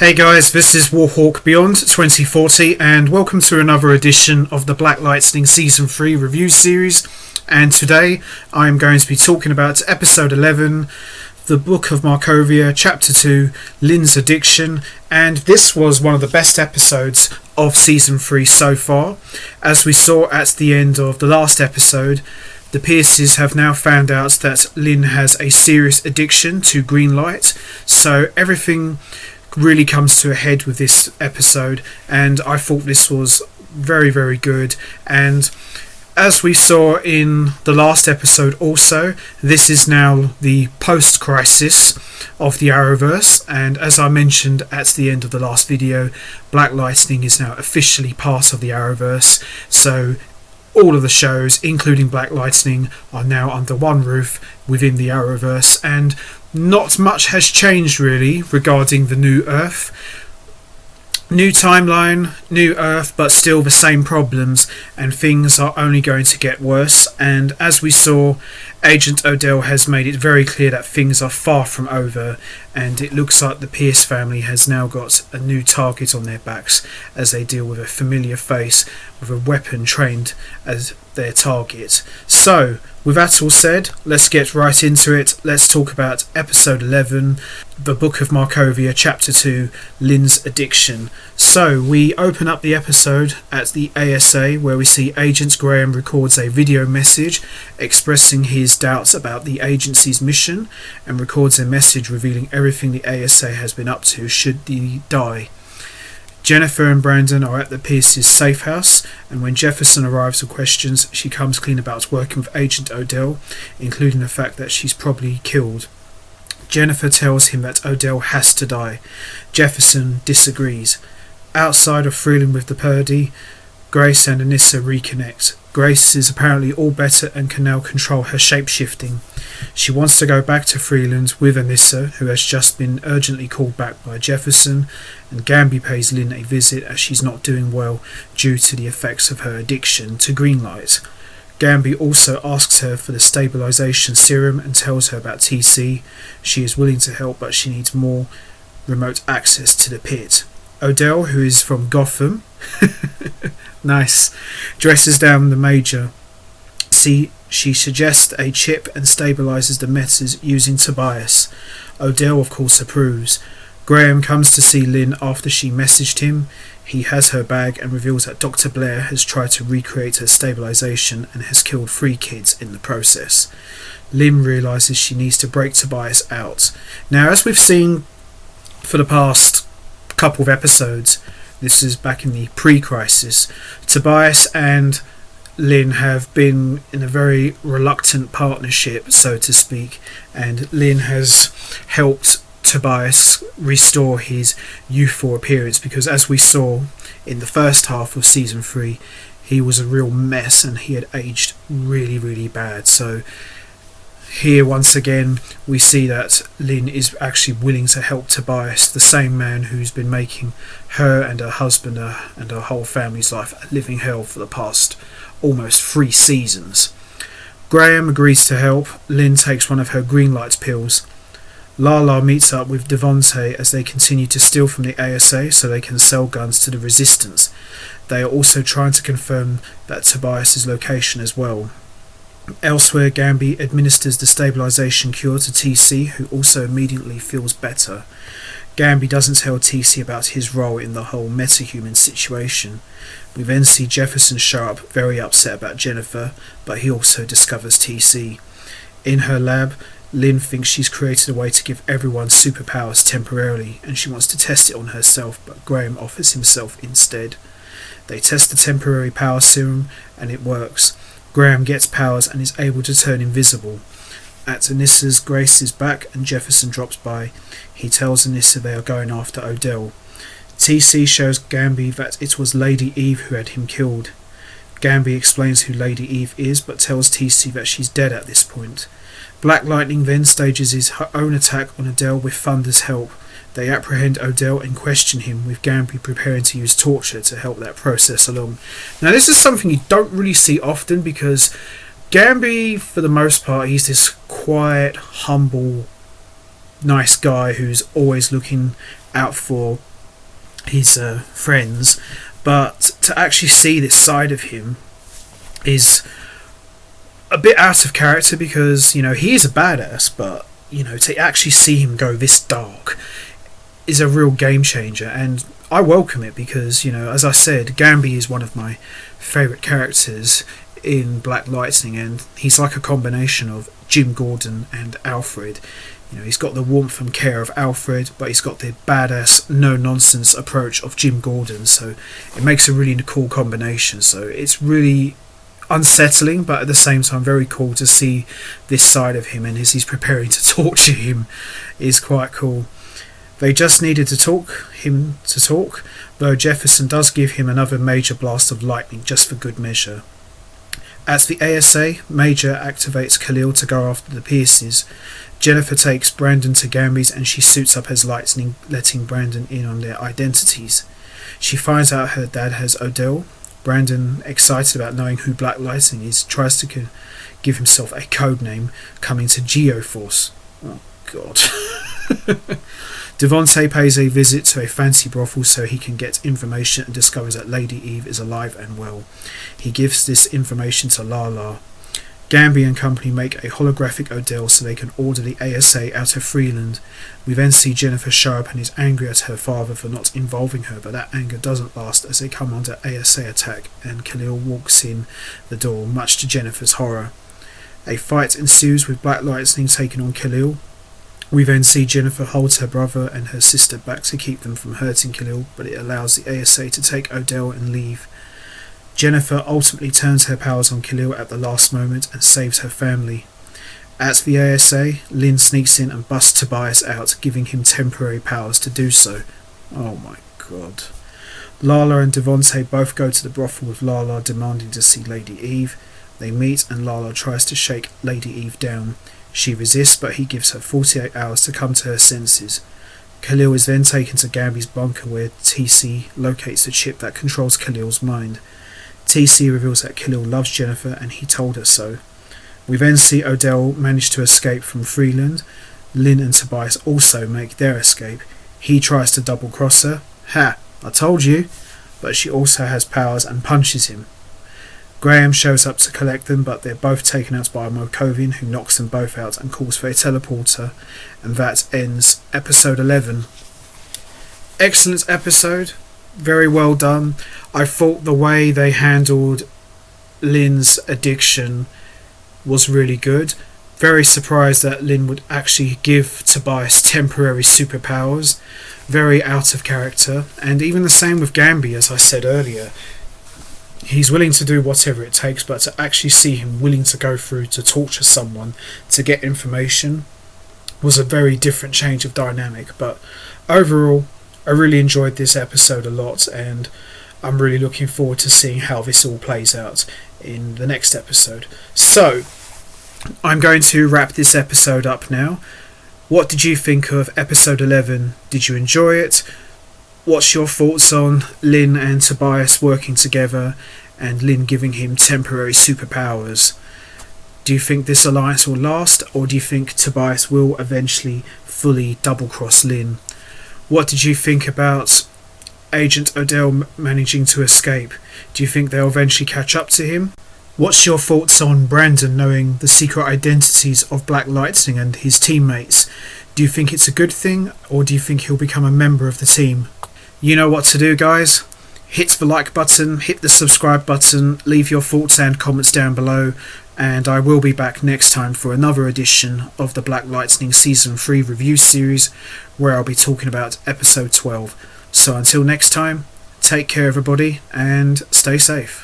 Hey guys, this is Warhawk Beyond 2040 and welcome to another edition of the Black Lightning Season 3 review series. And today I'm going to be talking about episode 11, the Book of Markovia, chapter 2, Lynn's Addiction. And this was one of the best episodes of Season 3 so far. As we saw at the end of the last episode, the Pierces have now found out that Lynn has a serious addiction to green light. So everything really comes to a head with this episode, and I thought this was very good. And as we saw in the last episode also, this is now the post-crisis of the Arrowverse, and as I mentioned at the end of the last video, Black Lightning is now officially part of the Arrowverse, so all of the shows, including Black Lightning, are now under one roof within the Arrowverse, and not much has changed really regarding the new Earth. New timeline, new Earth, but still the same problems, and things are only going to get worse. And as we saw, Agent Odell has made it very clear that things are far from over, and it looks like the Pierce family has now got a new target on their backs as they deal with a familiar face with a weapon trained as their target. So, with that all said, let's get right into it. Let's talk about episode 11, the Book of Markovia, chapter 2, Lynn's Addiction. So, we open up the episode at the ASA where we see Agent Graham records a video message expressing his doubts about the agency's mission, and records a message revealing everything the ASA has been up to should he die. Jennifer and Brandon are at the Pierce's safe house, and when Jefferson arrives with questions, she comes clean about working with Agent Odell, including the fact that she's probably killed. Jennifer tells him that Odell has to die. Jefferson disagrees. Outside of Freeland with the Purdy, Grace and Anissa reconnect. Grace is apparently all better and can now control her shape-shifting. She wants to go back to Freeland with Anissa, who has just been urgently called back by Jefferson, and Gamby pays Lynn a visit as she's not doing well due to the effects of her addiction to green light. Gamby also asks her for the stabilization serum and tells her about TC. She is willing to help, but she needs more remote access to the pit. Odell, who is from Gotham, nice, dresses down the Major. She suggests a chip and stabilizes the meters using Tobias. Odell, of course, approves. Graham comes to see Lynn after she messaged him. He has her bag and reveals that Dr. Blair has tried to recreate her stabilization and has killed 3 kids in the process. Lynn realizes she needs to break Tobias out. Now, as we've seen for the past couple of episodes, this is back in the pre-crisis, Tobias and Lynn have been in a very reluctant partnership, so to speak, and Lynn has helped Tobias restore his youthful appearance, because as we saw in the first half of season 3, he was a real mess and he had aged really bad. So here once again we see that Lynn is actually willing to help Tobias, the same man who's been making her and her husband and her whole family's life a living hell for the past almost 3 seasons. Graham agrees to help. Lynn takes one of her green light pills. Lala meets up with Devontae as they continue to steal from the ASA so they can sell guns to the Resistance. They are also trying to confirm that Tobias' location as well. Elsewhere, Gamby administers the stabilization cure to TC, who also immediately feels better. Gamby doesn't tell TC about his role in the whole metahuman situation. We then see Jefferson show up very upset about Jennifer, but he also discovers TC. In her lab, Lynn thinks she's created a way to give everyone superpowers temporarily, and she wants to test it on herself, but Graham offers himself instead. They test the temporary power serum, and it works. Graham gets powers and is able to turn invisible. At Anissa's, Grace is back and Jefferson drops by. He tells Anissa they are going after Odell. TC shows Gamby that it was Lady Eve who had him killed. Gamby explains who Lady Eve is, but tells TC that she's dead at this point. Black Lightning then stages his own attack on Odell with Thunder's help. They apprehend Odell and question him, with Gamby preparing to use torture to help that process along. Now this is something you don't really see often, because Gamby, for the most part, he's this quiet, humble, nice guy who's always looking out for his friends, but to actually see this side of him is a bit out of character, because he is a badass, but to actually see him go this dark is a real game changer, and I welcome it because as I said, Gamby is one of my favourite characters in Black Lightning, and he's like a combination of Jim Gordon and Alfred. He's got the warmth and care of Alfred, but he's got the badass, no-nonsense approach of Jim Gordon, so it makes a really cool combination. So it's really unsettling, but at the same time very cool to see this side of him, and as he's preparing to torture him is quite cool. They just needed him to talk, though Jefferson does give him another major blast of lightning just for good measure. At the ASA, Major activates Khalil to go after the Pierces. Jennifer takes Brandon to Gamby's and she suits up as Lightning, letting Brandon in on their identities. She finds out her dad has Odell. Brandon, excited about knowing who Black Lightning is, tries to give himself a code name, coming to Geoforce. Oh god. Devontae pays a visit to a fancy brothel so he can get information, and discovers that Lady Eve is alive and well. He gives this information to Lala. Gamby and company make a holographic Odell so they can order the ASA out of Freeland. We then see Jennifer show up and is angry at her father for not involving her, but that anger doesn't last as they come under ASA attack and Khalil walks in the door, much to Jennifer's horror. A fight ensues with Black Lightning taking on Khalil. We then see Jennifer holds her brother and her sister back to keep them from hurting Khalil, but it allows the ASA to take Odell and leave. Jennifer ultimately turns her powers on Khalil at the last moment and saves her family. At the ASA, Lynn sneaks in and busts Tobias out, giving him temporary powers to do so. Oh my god. Lala and Devontae both go to the brothel, with Lala demanding to see Lady Eve. They meet and Lala tries to shake Lady Eve down. She resists, but he gives her 48 hours to come to her senses. Khalil is then taken to Gamby's bunker, where TC locates the chip that controls Khalil's mind. TC reveals that Khalil loves Jennifer and he told her so. We then see Odell manage to escape from Freeland. Lynn and Tobias also make their escape. He tries to double cross her. Ha! I told you! But she also has powers and punches him. Graham shows up to collect them, but they're both taken out by a Mokovian, who knocks them both out and calls for a teleporter, and that ends episode 11. Excellent episode, very well done. I thought the way they handled Lynn's addiction was really good. Very surprised that Lynn would actually give Tobias temporary superpowers. Very out of character, and even the same with Gamby, as I said earlier. He's willing to do whatever it takes, but to actually see him willing to go through to torture someone to get information was a very different change of dynamic. But overall, I really enjoyed this episode a lot, and I'm really looking forward to seeing how this all plays out in the next episode. So, I'm going to wrap this episode up now. What did you think of episode 11? Did you enjoy it? What's your thoughts on Lynn and Tobias working together and Lynn giving him temporary superpowers? Do you think this alliance will last, or do you think Tobias will eventually fully double-cross Lynn? What did you think about Agent Odell managing to escape? Do you think they'll eventually catch up to him? What's your thoughts on Brandon knowing the secret identities of Black Lightning and his teammates? Do you think it's a good thing, or do you think he'll become a member of the team? You know what to do, guys. Hit the like button, hit the subscribe button, leave your thoughts and comments down below, and I will be back next time for another edition of the Black Lightning Season 3 review series, where I'll be talking about episode 12. So until next time, take care everybody, and stay safe.